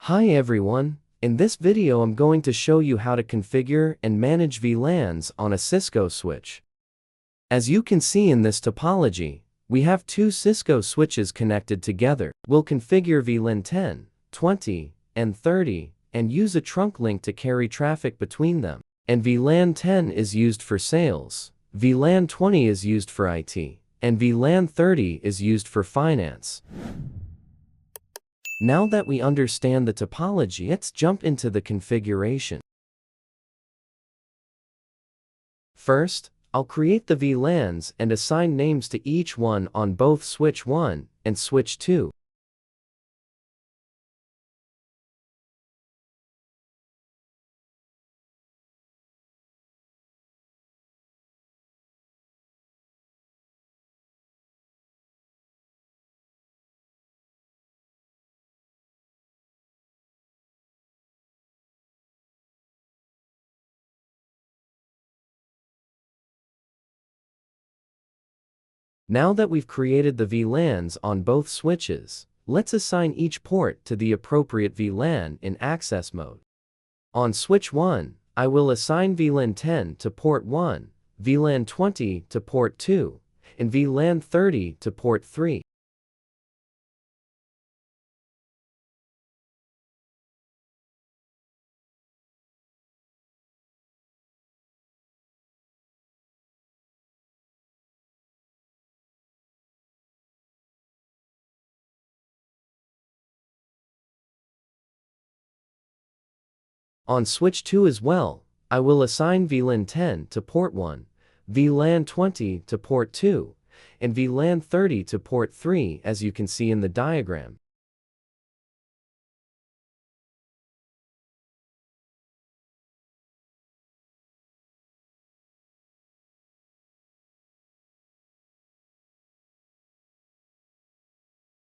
Hi everyone, in this video I'm going to show you how to configure and manage VLANs on a Cisco switch. As you can see in this topology, we have two Cisco switches connected together. We'll configure VLAN 10, 20, and 30, and use a trunk link to carry traffic between them. And VLAN 10 is used for sales, VLAN 20 is used for IT, and VLAN 30 is used for finance. Now that we understand the topology, let's jump into the configuration. First, I'll create the VLANs and assign names to each one on both switch 1 and switch 2. Now that we've created the VLANs on both switches, let's assign each port to the appropriate VLAN in access mode. On switch 1, I will assign VLAN 10 to port 1, VLAN 20 to port 2, and VLAN 30 to port 3. On switch 2 as well, I will assign VLAN 10 to port 1, VLAN 20 to port 2, and VLAN 30 to port 3 as you can see in the diagram.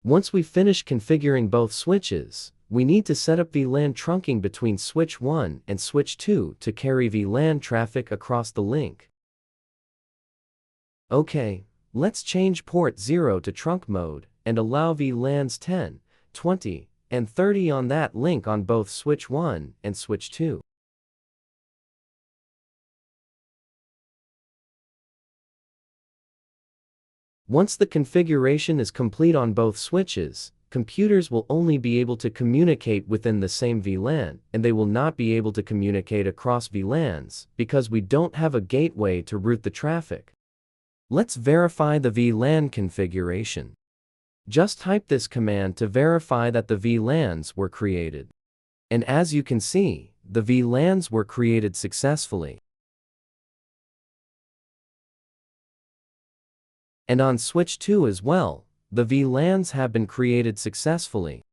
Once we finish configuring both switches, we need to set up VLAN trunking between switch 1 and switch 2 to carry VLAN traffic across the link. Okay, let's change port 0 to trunk mode and allow VLANs 10, 20, and 30 on that link on both switch 1 and switch 2. Once the configuration is complete on both switches, computers will only be able to communicate within the same VLAN, and they will not be able to communicate across VLANs because we don't have a gateway to route the traffic. Let's verify the VLAN configuration. Just type this command to verify that the VLANs were created. And as you can see, the VLANs were created successfully. And on switch 2 as well, the VLANs have been created successfully.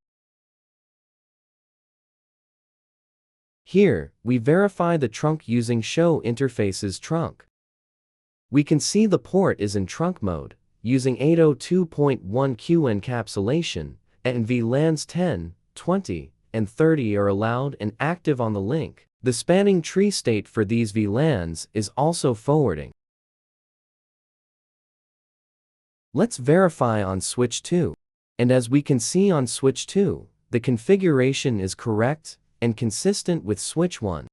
Here, we verify the trunk using Show Interfaces Trunk. We can see the port is in trunk mode, using 802.1q encapsulation, and VLANs 10, 20, and 30 are allowed and active on the link. The spanning tree state for these VLANs is also forwarding. Let's verify on switch 2. And as we can see on switch 2, the configuration is correct and consistent with switch 1.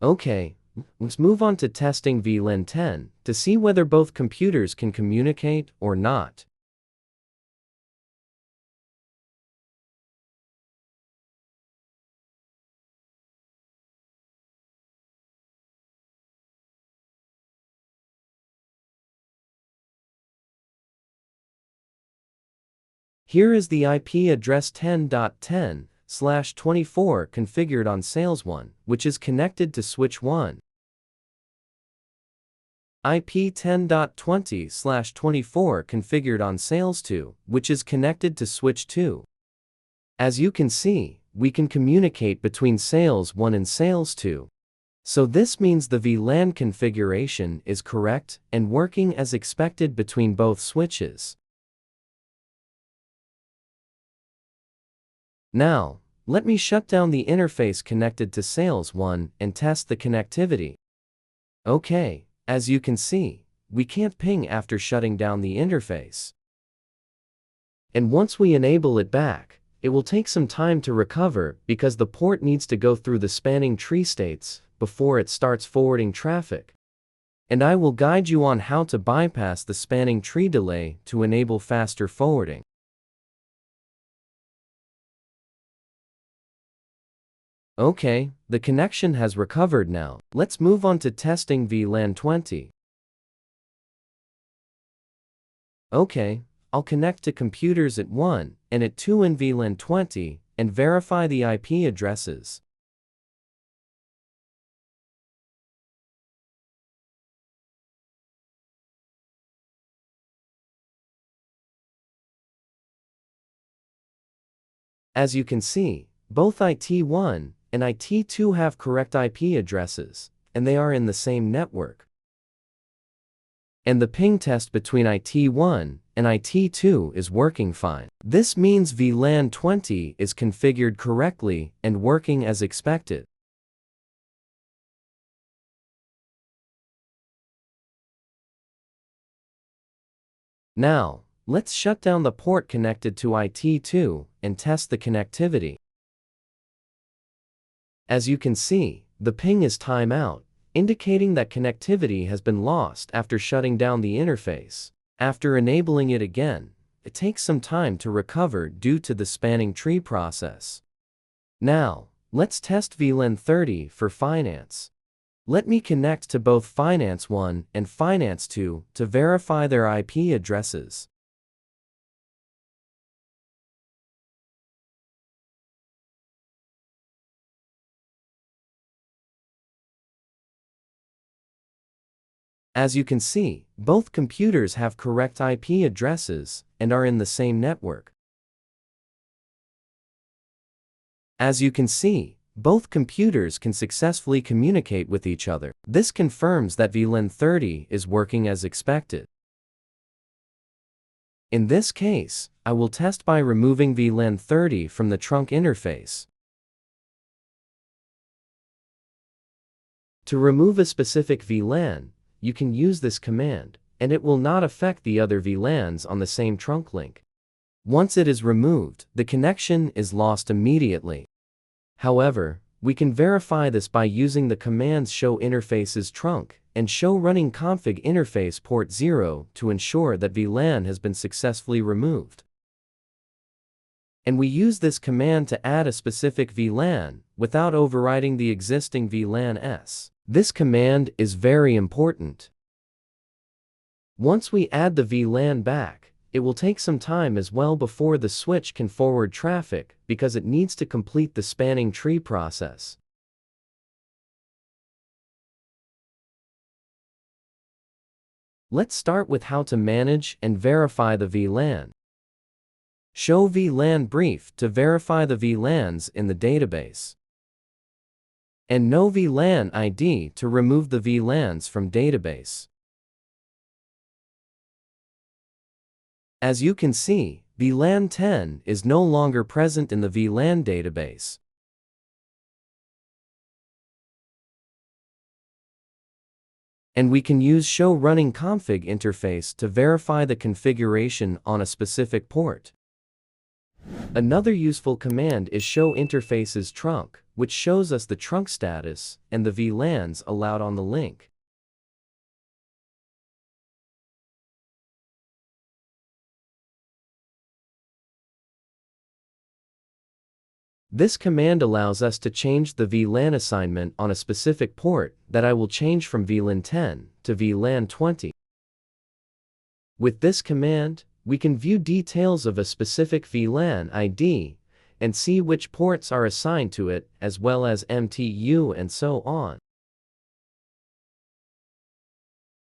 Okay, let's move on to testing VLAN 10 to see whether both computers can communicate or not. Here is the IP address 10.10/24 configured on sales 1, which is connected to switch 1. IP 10.20/24 configured on sales 2, which is connected to switch 2. As you can see, we can communicate between sales 1 and sales 2. So this means the VLAN configuration is correct and working as expected between both switches. Now, let me shut down the interface connected to sales 1 and test the connectivity. Okay, As you can see, we can't ping after shutting down the interface. And once we enable it back, it will take some time to recover because the port needs to go through the spanning tree states before it starts forwarding traffic. And I will guide you on how to bypass the spanning tree delay to enable faster forwarding. Okay, the connection has recovered now. Let's move on to testing VLAN 20. Okay, I'll connect to computers at 1 and at 2 in VLAN 20 and verify the IP addresses. As you can see, both IT1 and IT2 have correct IP addresses, and they are in the same network. And the ping test between IT1 and IT2 is working fine. This means VLAN 20 is configured correctly and working as expected. Now, let's shut down the port connected to IT2 and test the connectivity. As you can see, the ping is timeout, indicating that connectivity has been lost after shutting down the interface. After enabling it again, it takes some time to recover due to the spanning tree process. Now, let's test VLAN 30 for finance. Let me connect to both Finance 1 and Finance 2 to verify their IP addresses. As you can see, both computers have correct IP addresses and are in the same network. As you can see, both computers can successfully communicate with each other. This confirms that VLAN 30 is working as expected. In this case, I will test by removing VLAN 30 from the trunk interface. To remove a specific VLAN, you can use this command, and it will not affect the other VLANs on the same trunk link. Once it is removed, the connection is lost immediately. However, we can verify this by using the commands show interfaces trunk and show running config interface port 0 to ensure that VLAN has been successfully removed. And we use this command to add a specific VLAN without overriding the existing VLAN-S. This command is very important. Once we add the VLAN back, it will take some time as well before the switch can forward traffic because it needs to complete the spanning tree process. Let's start with how to manage and verify the VLAN. Show VLAN brief to verify the VLANs in the database. And no VLAN ID to remove the VLANs from database. As you can see, VLAN 10 is no longer present in the VLAN database. And we can use show running config interface to verify the configuration on a specific port. Another useful command is show interfaces trunk, which shows us the trunk status and the VLANs allowed on the link. This command allows us to change the VLAN assignment on a specific port that I will change from VLAN 10 to VLAN 20. With this command, we can view details of a specific VLAN ID and see which ports are assigned to it, as well as MTU and so on.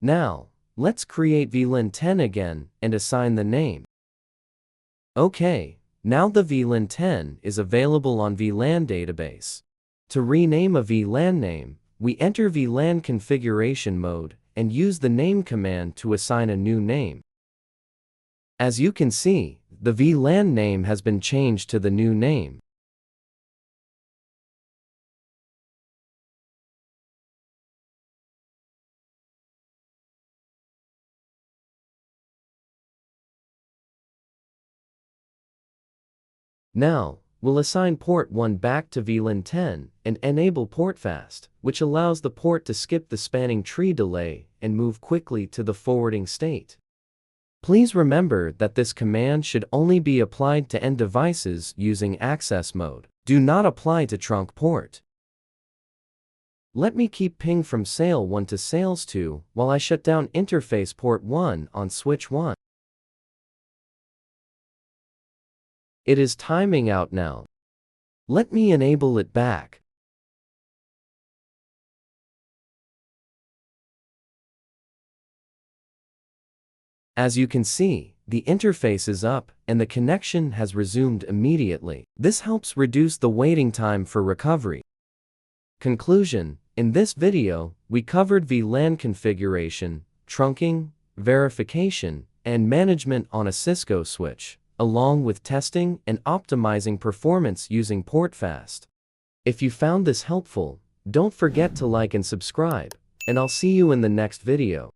Now, let's create VLAN 10 again and assign the name. Okay, now the VLAN 10 is available on VLAN database. To rename a VLAN name, we enter VLAN configuration mode and use the name command to assign a new name. As you can see, the VLAN name has been changed to the new name. Now, we'll assign port 1 back to VLAN 10 and enable PortFast, which allows the port to skip the spanning tree delay and move quickly to the forwarding state. Please remember that this command should only be applied to end devices using access mode. Do not apply to trunk port. Let me keep ping from SAIL 1 to SAILs 2 while I shut down interface port 1 on switch 1. It is timing out now. Let me enable it back. As you can see, the interface is up and the connection has resumed immediately. This helps reduce the waiting time for recovery. Conclusion: in this video, we covered VLAN configuration, trunking, verification, and management on a Cisco switch, along with testing and optimizing performance using PortFast. If you found this helpful, don't forget to like and subscribe, and I'll see you in the next video.